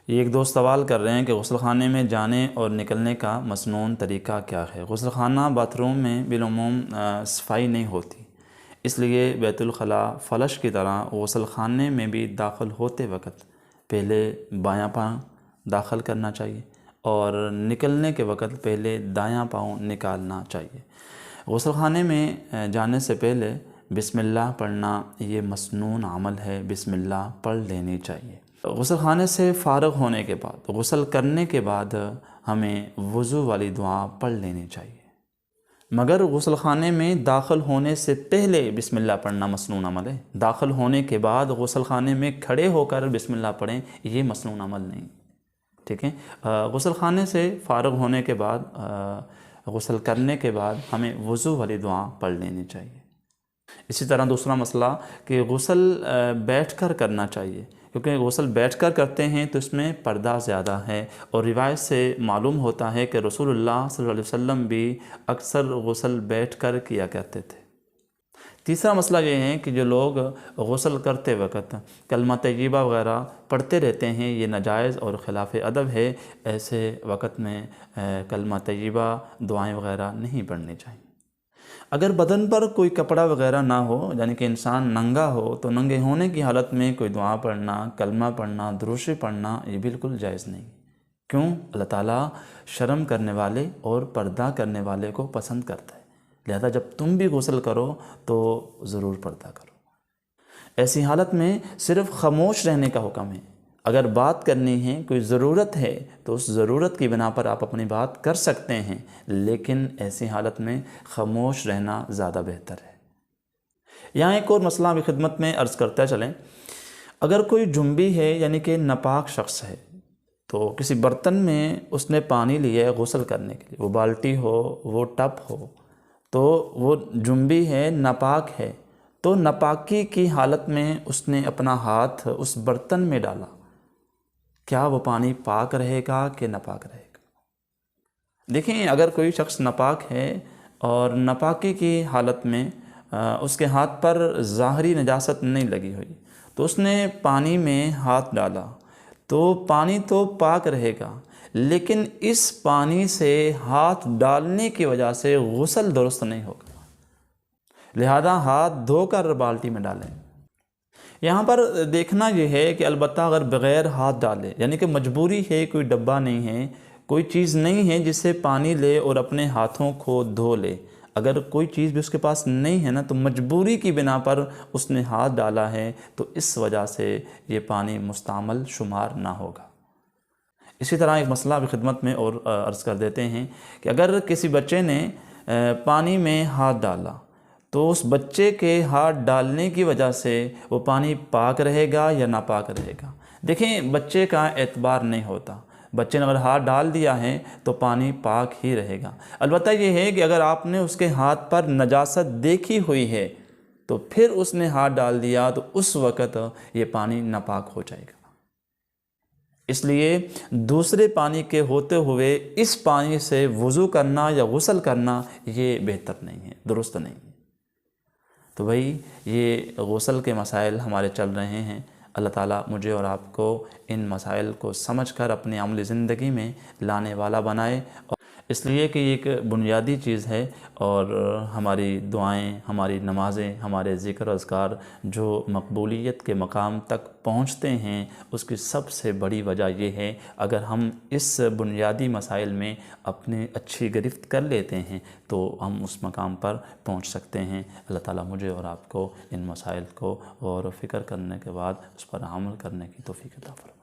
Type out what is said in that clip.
یہ ایک دوست سوال کر رہے ہیں کہ غسل خانے میں جانے اور نکلنے کا مسنون طریقہ کیا ہے۔ غسل خانہ باتھ روم میں بالعموم صفائی نہیں ہوتی، اس لیے بیت الخلاء فلش کی طرح غسل خانے میں بھی داخل ہوتے وقت پہلے بایاں پاؤں داخل کرنا چاہیے اور نکلنے کے وقت پہلے دایاں پاؤں نکالنا چاہیے۔ غسل خانے میں جانے سے پہلے بسم اللہ پڑھنا یہ مسنون عمل ہے، بسم اللہ پڑھ لینی چاہیے۔ غسل خانے سے فارغ ہونے کے بعد غسل کرنے کے بعد ہمیں وضو والی دعا پڑھ لینی چاہیے، مگر غسل خانے میں داخل ہونے سے پہلے بسم اللہ پڑھنا مسنون عمل ہے۔ داخل ہونے کے بعد غسل خانے میں کھڑے ہو کر بسم اللہ پڑھیں، یہ مسنون عمل نہیں، ٹھیک ہے۔ غسل خانے سے فارغ ہونے کے بعد غسل کرنے کے بعد ہمیں وضو والی دعا پڑھ لینی چاہیے۔ اسی طرح دوسرا مسئلہ کہ غسل بیٹھ کر کرنا چاہیے، کیونکہ غسل بیٹھ کر کرتے ہیں تو اس میں پردہ زیادہ ہے، اور روایت سے معلوم ہوتا ہے کہ رسول اللہ صلی اللہ علیہ وسلم بھی اکثر غسل بیٹھ کر کیا کرتے تھے۔ تیسرا مسئلہ یہ ہے کہ جو لوگ غسل کرتے وقت کلمہ طیبہ وغیرہ پڑھتے رہتے ہیں، یہ ناجائز اور خلاف ادب ہے۔ ایسے وقت میں کلمہ طیبہ دعائیں وغیرہ نہیں پڑھنی چاہیے۔ اگر بدن پر کوئی کپڑا وغیرہ نہ ہو، یعنی کہ انسان ننگا ہو، تو ننگے ہونے کی حالت میں کوئی دعا پڑھنا، کلمہ پڑھنا، درود شریف پڑھنا یہ بالکل جائز نہیں۔ کیوں؟ اللہ تعالیٰ شرم کرنے والے اور پردہ کرنے والے کو پسند کرتا ہے، لہذا جب تم بھی غسل کرو تو ضرور پردہ کرو۔ ایسی حالت میں صرف خاموش رہنے کا حکم ہے۔ اگر بات کرنی ہے، کوئی ضرورت ہے، تو اس ضرورت کی بنا پر آپ اپنی بات کر سکتے ہیں، لیکن ایسی حالت میں خاموش رہنا زیادہ بہتر ہے۔ یہاں ایک اور مسئلہ بھی خدمت میں عرض کرتا چلیں۔ اگر کوئی جنبی ہے، یعنی کہ ناپاک شخص ہے، تو کسی برتن میں اس نے پانی لیا ہے غسل کرنے کے لیے، وہ بالٹی ہو، وہ ٹب ہو، تو وہ جنبی ہے، ناپاک ہے، تو ناپاکی کی حالت میں اس نے اپنا ہاتھ اس برتن میں ڈالا، کیا وہ پانی پاک رہے گا کہ ناپاک رہے گا؟ دیکھیں، اگر کوئی شخص ناپاک ہے اور ناپاکی کی حالت میں اس کے ہاتھ پر ظاہری نجاست نہیں لگی ہوئی، تو اس نے پانی میں ہاتھ ڈالا، تو پانی تو پاک رہے گا، لیکن اس پانی سے ہاتھ ڈالنے کی وجہ سے غسل درست نہیں ہوگا، لہذا ہاتھ دھو کر بالٹی میں ڈالیں۔ یہاں پر دیکھنا یہ ہے کہ البتہ اگر بغیر ہاتھ ڈالے، یعنی کہ مجبوری ہے، کوئی ڈبہ نہیں ہے، کوئی چیز نہیں ہے جس سے پانی لے اور اپنے ہاتھوں کو دھو لے، اگر کوئی چیز بھی اس کے پاس نہیں ہے نا، تو مجبوری کی بنا پر اس نے ہاتھ ڈالا ہے، تو اس وجہ سے یہ پانی مستعمل شمار نہ ہوگا۔ اسی طرح ایک مسئلہ بھی خدمت میں اور عرض کر دیتے ہیں کہ اگر کسی بچے نے پانی میں ہاتھ ڈالا، تو اس بچے کے ہاتھ ڈالنے کی وجہ سے وہ پانی پاک رہے گا یا ناپاک رہے گا؟ دیکھیں، بچے کا اعتبار نہیں ہوتا، بچے نے اگر ہاتھ ڈال دیا ہے تو پانی پاک ہی رہے گا۔ البتہ یہ ہے کہ اگر آپ نے اس کے ہاتھ پر نجاست دیکھی ہوئی ہے تو پھر اس نے ہاتھ ڈال دیا، تو اس وقت یہ پانی ناپاک ہو جائے گا۔ اس لیے دوسرے پانی کے ہوتے ہوئے اس پانی سے وضو کرنا یا غسل کرنا یہ بہتر نہیں ہے، درست نہیں ہے۔ تو بھائی، یہ غسل کے مسائل ہمارے چل رہے ہیں۔ اللہ تعالیٰ مجھے اور آپ کو ان مسائل کو سمجھ کر اپنی عملی زندگی میں لانے والا بنائے، اس لیے کہ یہ ایک بنیادی چیز ہے، اور ہماری دعائیں، ہماری نمازیں، ہمارے ذکر و اذکار جو مقبولیت کے مقام تک پہنچتے ہیں، اس کی سب سے بڑی وجہ یہ ہے، اگر ہم اس بنیادی مسائل میں اپنی اچھی گرفت کر لیتے ہیں تو ہم اس مقام پر پہنچ سکتے ہیں۔ اللہ تعالیٰ مجھے اور آپ کو ان مسائل کو غور و فکر کرنے کے بعد اس پر عمل کرنے کی توفیق عطا فرمائے۔